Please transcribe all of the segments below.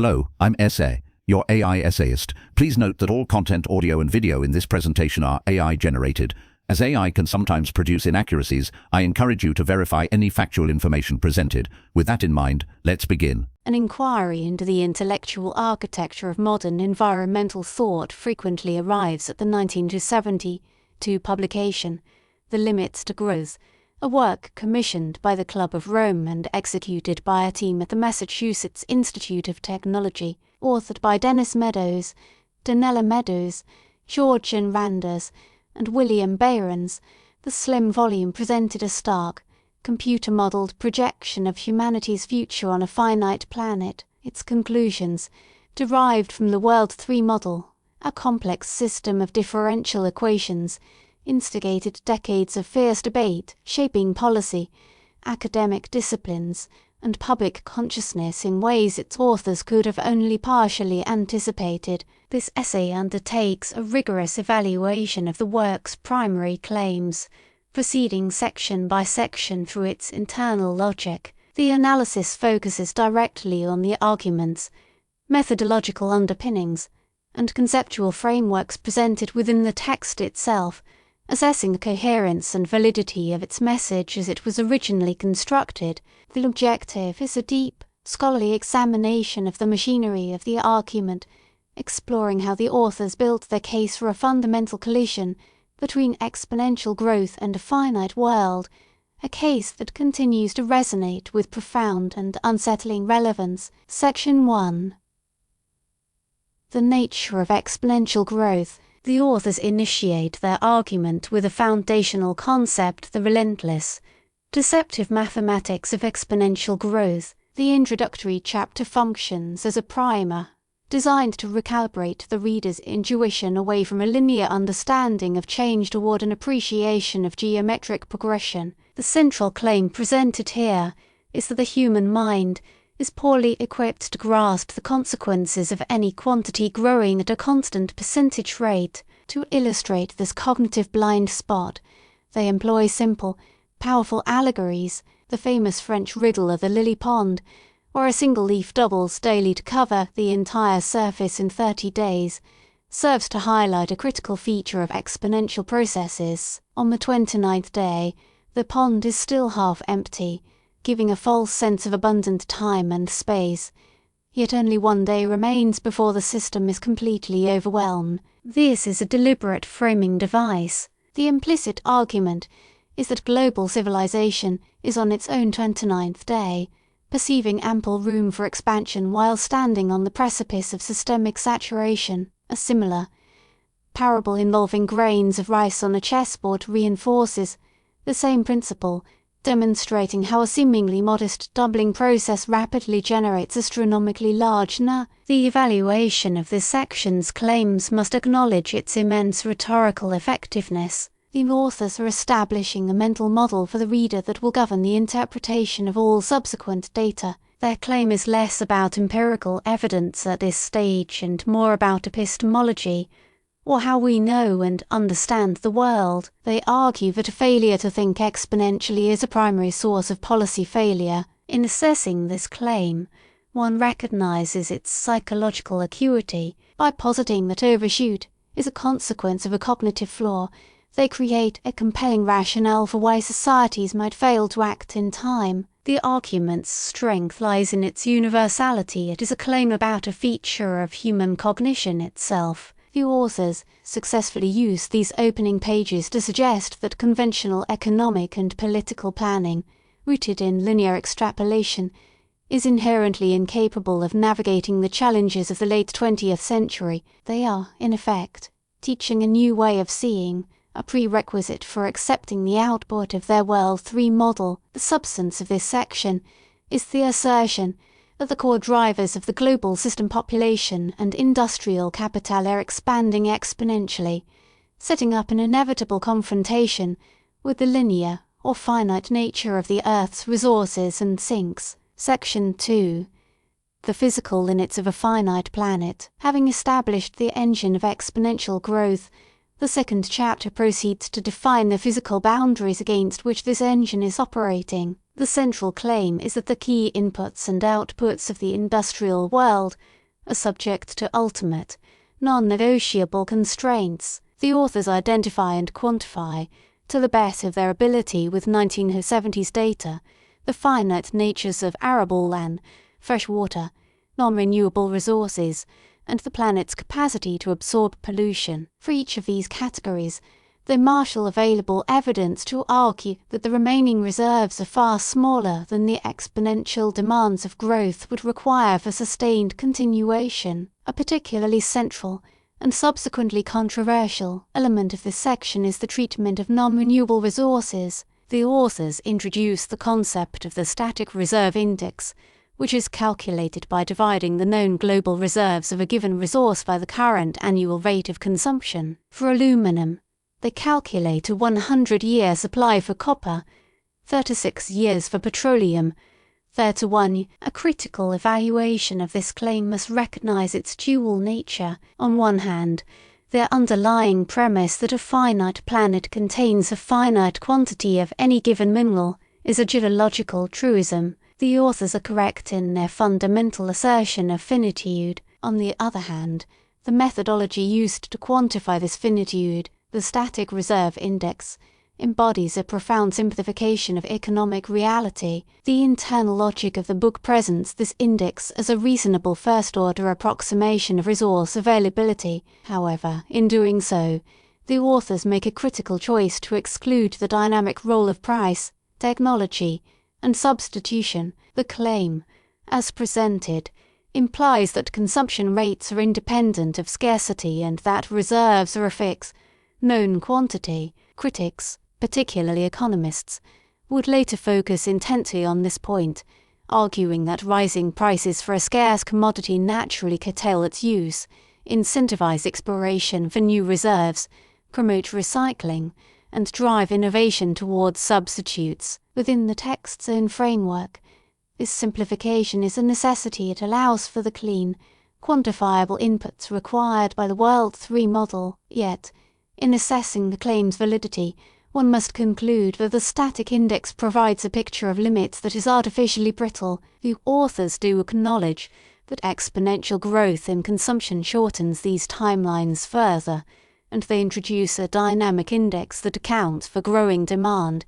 Hello, I'm Essay, your AI essayist. Please note that all content, audio and video in this presentation are AI generated. As AI can sometimes produce inaccuracies, I encourage you to verify any factual information presented. With that in mind, let's begin. An inquiry into the intellectual architecture of modern environmental thought frequently arrives at the 1972 publication, The Limits to Growth, a work commissioned by the Club of Rome and executed by a team at the Massachusetts Institute of Technology, authored by Meadows, Donella Meadows, Jorgen Randers, and William Behrens. The slim volume presented a stark, computer-modelled projection of humanity's future on a finite planet. Its conclusions, derived from the World 3 model, a complex system of differential equations, instigated decades of fierce debate, shaping policy, academic disciplines, and public consciousness in ways its authors could have only partially anticipated. This essay undertakes a rigorous evaluation of the work's primary claims, proceeding section by section through its internal logic. The analysis focuses directly on the arguments, methodological underpinnings, and conceptual frameworks presented within the text itself, assessing the coherence and validity of its message as it was originally constructed. The objective is a deep, scholarly examination of the machinery of the argument, exploring how the authors built their case for a fundamental collision between exponential growth and a finite world, a case that continues to resonate with profound and unsettling relevance. Section 1. The nature of exponential growth. The authors initiate their argument with a foundational concept, the relentless, deceptive mathematics of exponential growth. The introductory chapter functions as a primer, designed to recalibrate the reader's intuition away from a linear understanding of change toward an appreciation of geometric progression. The central claim presented here is that the human mind is poorly equipped to grasp the consequences of any quantity growing at a constant percentage rate. To illustrate this cognitive blind spot, they employ simple, powerful allegories, the famous French riddle of the lily pond, where a single leaf doubles daily to cover the entire surface in 30 days, serves to highlight a critical feature of exponential processes. On the 29th day, the pond is still half empty, giving a false sense of abundant time and space, yet only 1 day remains before the system is completely overwhelmed. This is a deliberate framing device. The implicit argument is that global civilization is on its own 29th day, perceiving ample room for expansion while standing on the precipice of systemic saturation. A similar parable involving grains of rice on a chessboard reinforces the same principle, demonstrating how a seemingly modest doubling process rapidly generates astronomically large n. The evaluation of this section's claims must acknowledge its immense rhetorical effectiveness. The authors are establishing a mental model for the reader that will govern the interpretation of all subsequent data. Their claim is less about empirical evidence at this stage and more about epistemology, or how we know and understand the world. They argue that a failure to think exponentially is a primary source of policy failure. In assessing this claim, one recognizes its psychological acuity. By positing that overshoot is a consequence of a cognitive flaw, they create a compelling rationale for why societies might fail to act in time. The argument's strength lies in its universality. It is a claim about a feature of human cognition itself. The authors successfully use these opening pages to suggest that conventional economic and political planning, rooted in linear extrapolation, is inherently incapable of navigating the challenges of the late 20th century. They are, in effect, teaching a new way of seeing, a prerequisite for accepting the output of their World 3 model. The substance of this section is the assertion that the core drivers of the global system, population and industrial capital, are expanding exponentially, setting up an inevitable confrontation with the linear or finite nature of the Earth's resources and sinks. Section 2. The physical limits of a finite planet. Having established the engine of exponential growth, the second chapter proceeds to define the physical boundaries against which this engine is operating. The central claim is that the key inputs and outputs of the industrial world are subject to ultimate, non-negotiable constraints. The authors identify and quantify, to the best of their ability with 1970s data, the finite natures of arable land, fresh water, non-renewable resources, and the planet's capacity to absorb pollution. For each of these categories, they marshal available evidence to argue that the remaining reserves are far smaller than the exponential demands of growth would require for sustained continuation. A particularly central and subsequently controversial element of this section is the treatment of non-renewable resources. The authors introduce the concept of the static reserve index, which is calculated by dividing the known global reserves of a given resource by the current annual rate of consumption. For aluminum, they calculate a 100-year supply for copper, 36 years for petroleum, 3:1. A critical evaluation of this claim must recognize its dual nature. On one hand, their underlying premise that a finite planet contains a finite quantity of any given mineral is a geological truism. The authors are correct in their fundamental assertion of finitude. On the other hand, the methodology used to quantify this finitude, the static reserve index, embodies a profound simplification of economic reality. The internal logic of the book presents this index as a reasonable first-order approximation of resource availability. However, in doing so, the authors make a critical choice to exclude the dynamic role of price, technology, and substitution. The claim, as presented, implies that consumption rates are independent of scarcity and that reserves are a fixed, known quantity. Critics, particularly economists, would later focus intently on this point, arguing that rising prices for a scarce commodity naturally curtail its use, incentivize exploration for new reserves, promote recycling, and drive innovation towards substitutes. Within the text's own framework, this simplification is a necessity. It allows for the clean, quantifiable inputs required by the World 3 model, yet, in assessing the claim's validity, one must conclude that the static index provides a picture of limits that is artificially brittle. The authors do acknowledge that exponential growth in consumption shortens these timelines further, and they introduce a dynamic index that accounts for growing demand,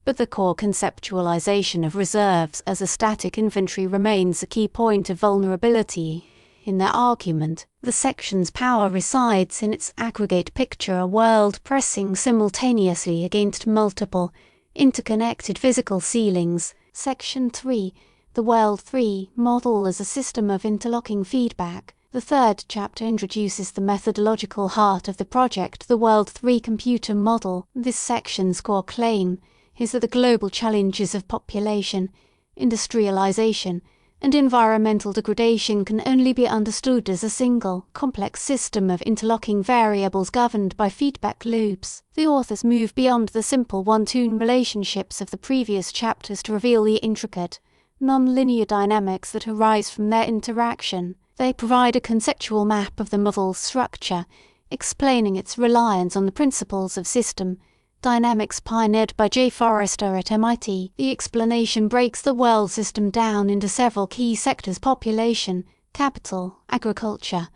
but the core conceptualization of reserves as a static inventory remains a key point of vulnerability. In their argument, the section's power resides in its aggregate picture a world pressing simultaneously against multiple, interconnected physical ceilings. Section 3, the World 3 model as a system of interlocking feedback. The third chapter introduces the methodological heart of the project, the World 3 computer model. This section's core claim is that the global challenges of population, industrialization, and environmental degradation can only be understood as a single, complex system of interlocking variables governed by feedback loops. The authors move beyond the simple one-to-one relationships of the previous chapters to reveal the intricate, non-linear dynamics that arise from their interaction. They provide a conceptual map of the model's structure, explaining its reliance on the principles of system dynamics pioneered by J. Forrester at MIT. The explanation breaks the world system down into several key sectors: population, capital, agriculture,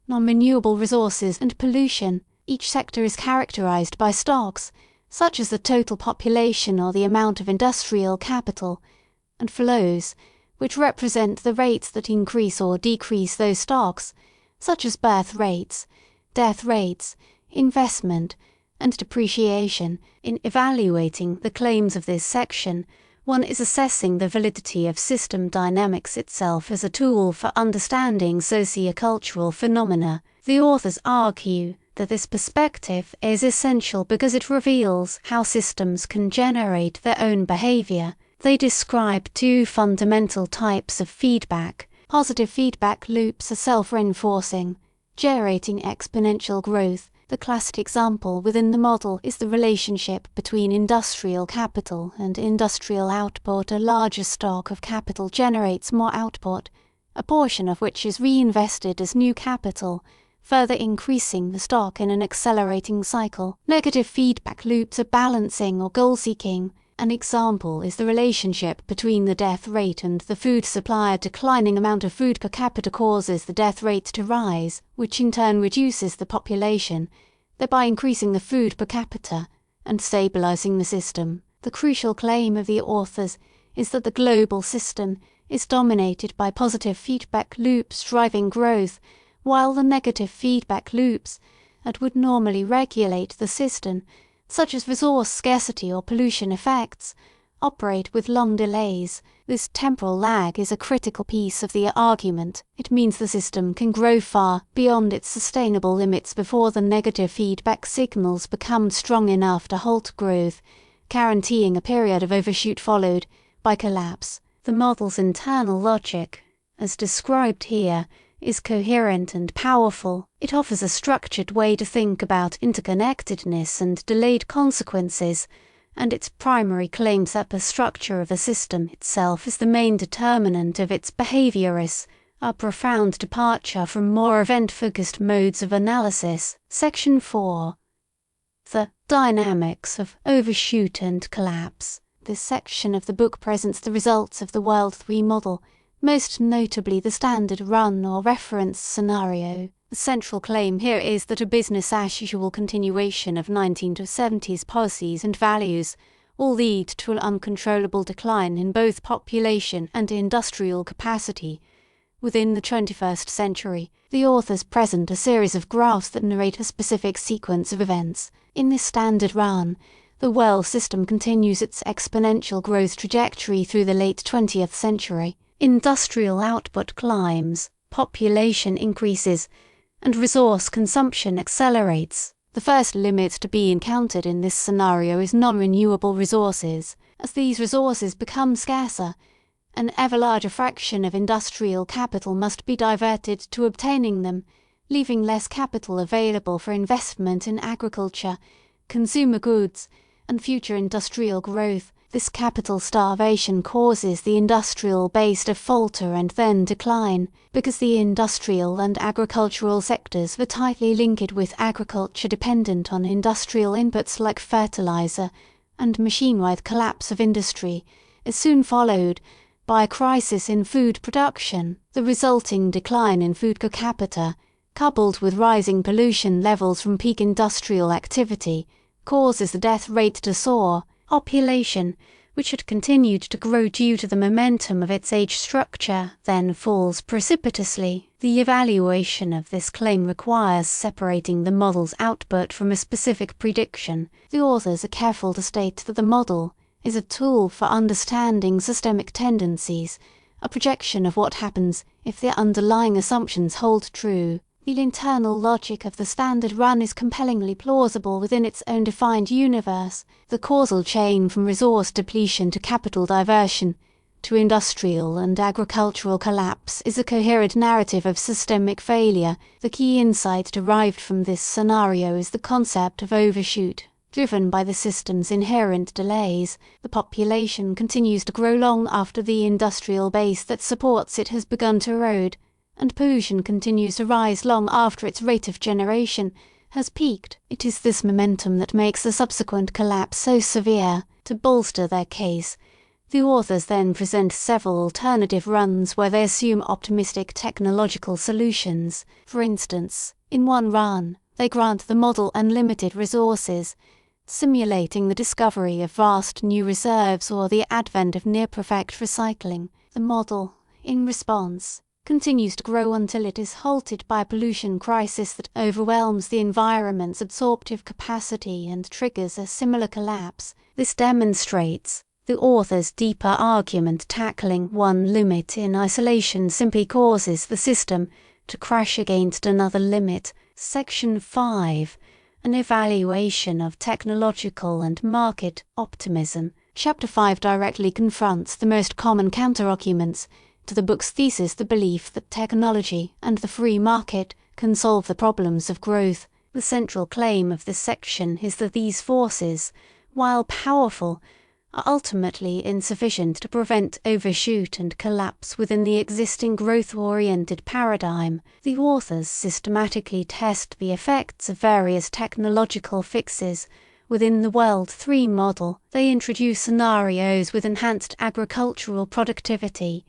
non-renewable resources, and pollution. Each sector is characterized by stocks, such as the total population or the amount of industrial capital, and flows, which represent the rates that increase or decrease those stocks, such as birth rates, death rates, investment, and depreciation. In evaluating the claims of this section, one is assessing the validity of system dynamics itself as a tool for understanding sociocultural phenomena. The authors argue that this perspective is essential because it reveals how systems can generate their own behavior. They describe two fundamental types of feedback. Positive feedback loops are self-reinforcing, generating exponential growth. The classic example within the model is the relationship between industrial capital and industrial output. A larger stock of capital generates more output, a portion of which is reinvested as new capital, further increasing the stock in an accelerating cycle. Negative feedback loops are balancing or goal-seeking. An example is the relationship between the death rate and the food supply. A declining amount of food per capita causes the death rate to rise, which in turn reduces the population, thereby increasing the food per capita and stabilizing the system. The crucial claim of the authors is that the global system is dominated by positive feedback loops driving growth, while the negative feedback loops that would normally regulate the system, such as resource scarcity or pollution effects, operate with long delays. This temporal lag is a critical piece of the argument. It means the system can grow far beyond its sustainable limits before the negative feedback signals become strong enough to halt growth, guaranteeing a period of overshoot followed by collapse. The model's internal logic, as described here, is coherent and powerful. It offers a structured way to think about interconnectedness and delayed consequences, and its primary claims that the structure of the system itself is the main determinant of its behaviours, a profound departure from more event-focused modes of analysis. Section 4. The dynamics of overshoot and collapse. This section of the book presents the results of the World 3 model, most notably the standard run or reference scenario. The central claim here is that a business-as-usual continuation of 1970s policies and values will lead to an uncontrollable decline in both population and industrial capacity within the 21st century. The authors present a series of graphs that narrate a specific sequence of events. In this standard run, the world system continues its exponential growth trajectory through the late 20th century. Industrial output climbs, population increases, and resource consumption accelerates. The first limit to be encountered in this scenario is non-renewable resources. As these resources become scarcer, an ever larger fraction of industrial capital must be diverted to obtaining them, leaving less capital available for investment in agriculture, consumer goods, and future industrial growth. This capital starvation causes the industrial base to falter and then decline, because the industrial and agricultural sectors were tightly linked with agriculture dependent on industrial inputs like fertilizer, and machine-wide collapse of industry is soon followed by a crisis in food production. The resulting decline in food per capita, coupled with rising pollution levels from peak industrial activity, causes the death rate to soar. Population, which had continued to grow due to the momentum of its age structure, then falls precipitously. The evaluation of this claim requires separating the model's output from a specific prediction. The authors are careful to state that the model is a tool for understanding systemic tendencies, a projection of what happens if the underlying assumptions hold true. The internal logic of the standard run is compellingly plausible within its own defined universe. The causal chain from resource depletion to capital diversion to industrial and agricultural collapse is a coherent narrative of systemic failure. The key insight derived from this scenario is the concept of overshoot. Driven by the system's inherent delays, the population continues to grow long after the industrial base that supports it has begun to erode, and pollution continues to rise long after its rate of generation has peaked. It is this momentum that makes the subsequent collapse so severe. To bolster their case, the authors then present several alternative runs where they assume optimistic technological solutions. For instance, in one run, they grant the model unlimited resources, simulating the discovery of vast new reserves or the advent of near-perfect recycling. The model, in response, continues to grow until it is halted by a pollution crisis that overwhelms the environment's absorptive capacity and triggers a similar collapse. This demonstrates the author's deeper argument. Tackling one limit in isolation simply causes the system to crash against another limit. Section 5. An evaluation of technological and market optimism. Chapter 5 directly confronts the most common counter-arguments to the book's thesis, the belief that technology and the free market can solve the problems of growth. The central claim of this section is that these forces, while powerful, are ultimately insufficient to prevent overshoot and collapse within the existing growth-oriented paradigm. The authors systematically test the effects of various technological fixes Within the World 3 model, they introduce scenarios with enhanced agricultural productivity,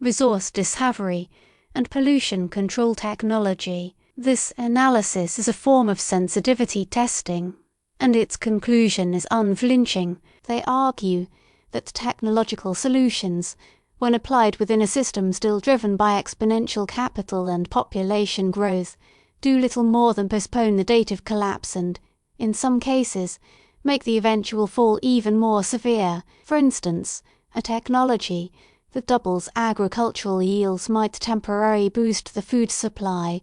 resource discovery, and pollution control technology. This analysis is a form of sensitivity testing, and its conclusion is unflinching. They argue that technological solutions, when applied within a system still driven by exponential capital and population growth, do little more than postpone the date of collapse and, in some cases, make the eventual fall even more severe. For instance, a technology that doubles agricultural yields might temporarily boost the food supply,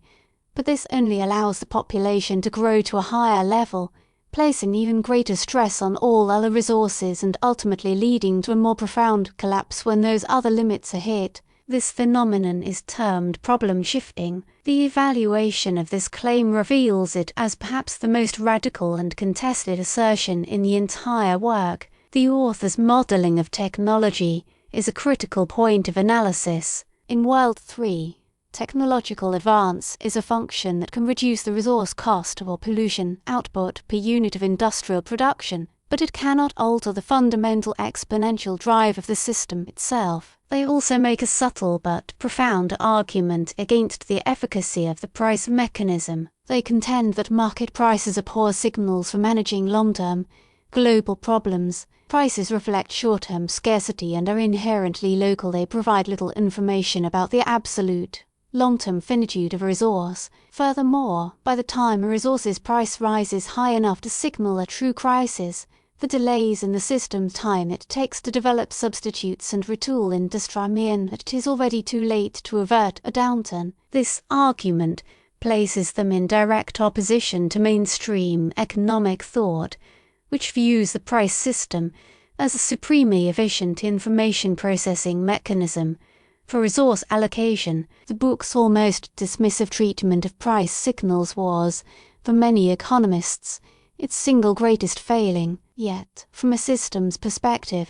but this only allows the population to grow to a higher level, placing even greater stress on all other resources and ultimately leading to a more profound collapse when those other limits are hit. This phenomenon is termed problem shifting. The evaluation of this claim reveals it as perhaps the most radical and contested assertion in the entire work. The author's modelling of technology is a critical point of analysis. In World 3, technological advance is a function that can reduce the resource cost or pollution output per unit of industrial production, but it cannot alter the fundamental exponential drive of the system itself. They also make a subtle but profound argument against the efficacy of the price mechanism. They contend that market prices are poor signals for managing long-term, global problems. Prices reflect short-term scarcity and are inherently local. They provide little information about the absolute, long-term finitude of a resource. Furthermore, by the time a resource's price rises high enough to signal a true crisis, the delays in the system's time it takes to develop substitutes and retool industry mean that it is already too late to avert a downturn. This argument places them in direct opposition to mainstream economic thought, which views the price system as a supremely efficient information processing mechanism. For resource allocation, the book's almost dismissive treatment of price signals was, for many economists, its single greatest failing. Yet, from a systems perspective,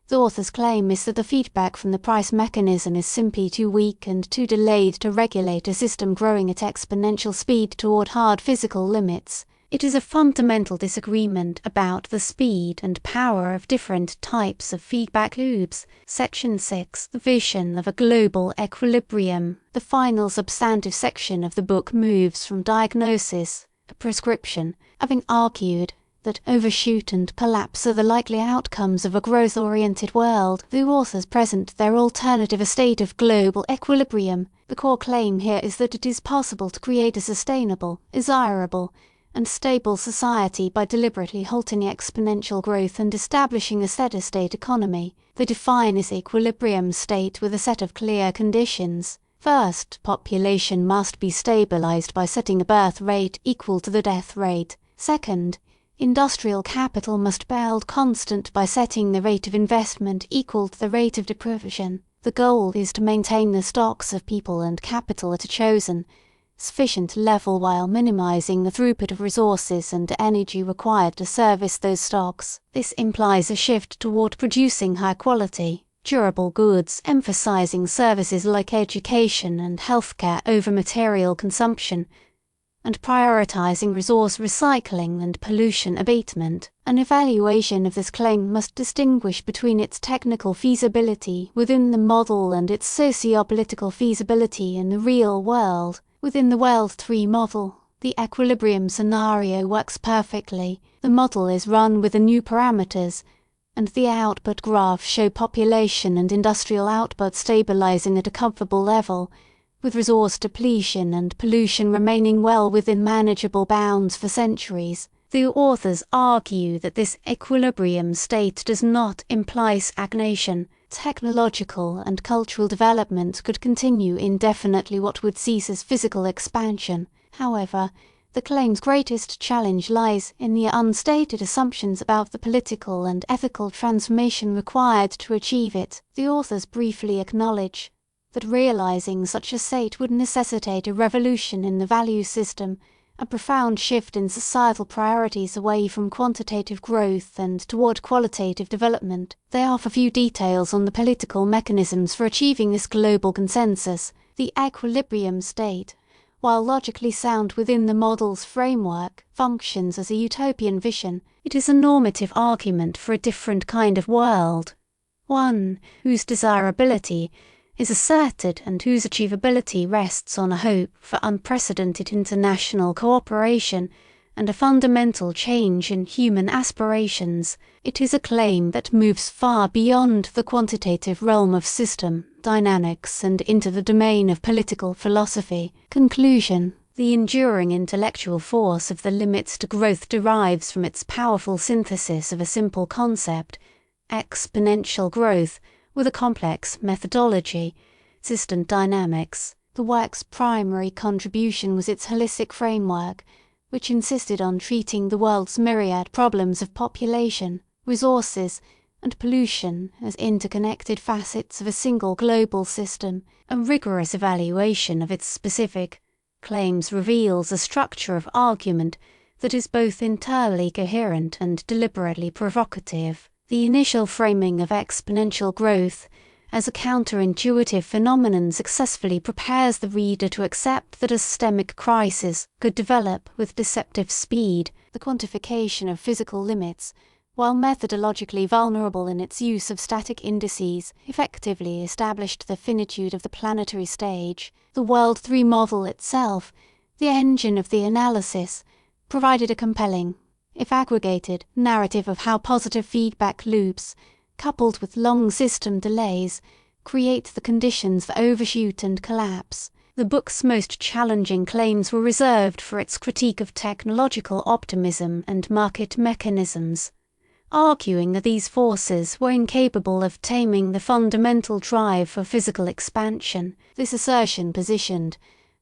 the author's claim is that the feedback from the price mechanism is simply too weak and too delayed to regulate a system growing at exponential speed toward hard physical limits. It is a fundamental disagreement about the speed and power of different types of feedback loops. Section 6, the vision of a global equilibrium. The final substantive section of the book moves from diagnosis to prescription, having argued that overshoot and collapse are the likely outcomes of a growth-oriented world. The authors present their alternative a state of global equilibrium. The core claim here is that it is possible to create a sustainable, desirable, and stable society by deliberately halting exponential growth and establishing a steady-state economy. They define this equilibrium state with a set of clear conditions. First, population must be stabilized by setting a birth rate equal to the death rate. Second, industrial capital must be held constant by setting the rate of investment equal to the rate of deprivation. The goal is to maintain the stocks of people and capital at a chosen, sufficient level while minimizing the throughput of resources and energy required to service those stocks. This implies a shift toward producing high-quality, durable goods, emphasizing services like education and healthcare over material consumption, and prioritizing resource recycling and pollution abatement. An evaluation of this claim must distinguish between its technical feasibility within the model and its socio-political feasibility in the real world. Within the World 3 model, the equilibrium scenario works perfectly. The model is run with the new parameters, and the output graphs show population and industrial output stabilizing at a comfortable level, with resource depletion and pollution remaining well within manageable bounds for centuries. The authors argue that this equilibrium state does not imply stagnation. Technological and cultural development could continue indefinitely what would cease as physical expansion. However, the claim's greatest challenge lies in the unstated assumptions about the political and ethical transformation required to achieve it. The authors briefly acknowledge that realizing such a state would necessitate a revolution in the value system, a profound shift in societal priorities away from quantitative growth and toward qualitative development. They offer few details on the political mechanisms for achieving this global consensus. The equilibrium state, while logically sound within the model's framework, functions as a utopian vision. It is a normative argument for a different kind of world, one whose desirability is asserted and whose achievability rests on a hope for unprecedented international cooperation and a fundamental change in human aspirations. It is a claim that moves far beyond the quantitative realm of system dynamics and into the domain of political philosophy. Conclusion. The enduring intellectual force of the limits to growth derives from its powerful synthesis of a simple concept, exponential growth, with a complex methodology, system dynamics. The work's primary contribution was its holistic framework, which insisted on treating the world's myriad problems of population, resources, and pollution as interconnected facets of a single global system. A rigorous evaluation of its specific claims reveals a structure of argument that is both entirely coherent and deliberately provocative. The initial framing of exponential growth as a counterintuitive phenomenon successfully prepares the reader to accept that a systemic crisis could develop with deceptive speed. The quantification of physical limits, while methodologically vulnerable in its use of static indices, effectively established the finitude of the planetary stage. The World 3 model itself, the engine of the analysis, provided a compelling, if aggregated, narrative of how positive feedback loops, coupled with long system delays, create the conditions for overshoot and collapse. The book's most challenging claims were reserved for its critique of technological optimism and market mechanisms, arguing that these forces were incapable of taming the fundamental drive for physical expansion. This assertion positioned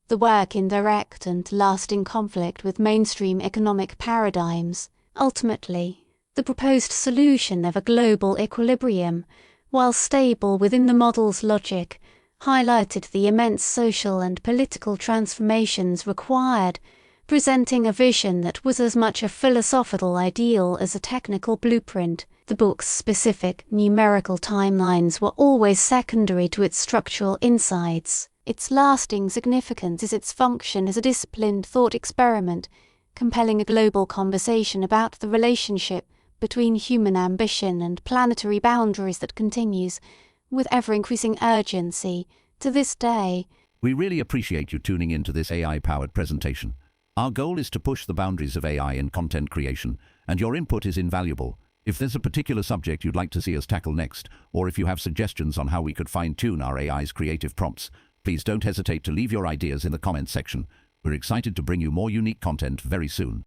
the work in direct and lasting conflict with mainstream economic paradigms. Ultimately, the proposed solution of a global equilibrium, while stable within the model's logic, highlighted the immense social and political transformations required, presenting a vision that was as much a philosophical ideal as a technical blueprint. The book's specific numerical timelines were always secondary to its structural insights. Its lasting significance is its function as a disciplined thought experiment, compelling a global conversation about the relationship between human ambition and planetary boundaries that continues, with ever-increasing urgency, to this day. We really appreciate you tuning in to this AI-powered presentation. Our goal is to push the boundaries of AI in content creation, and your input is invaluable. If there's a particular subject you'd like to see us tackle next, or if you have suggestions on how we could fine-tune our AI's creative prompts, please don't hesitate to leave your ideas in the comments section. We're excited to bring you more unique content very soon.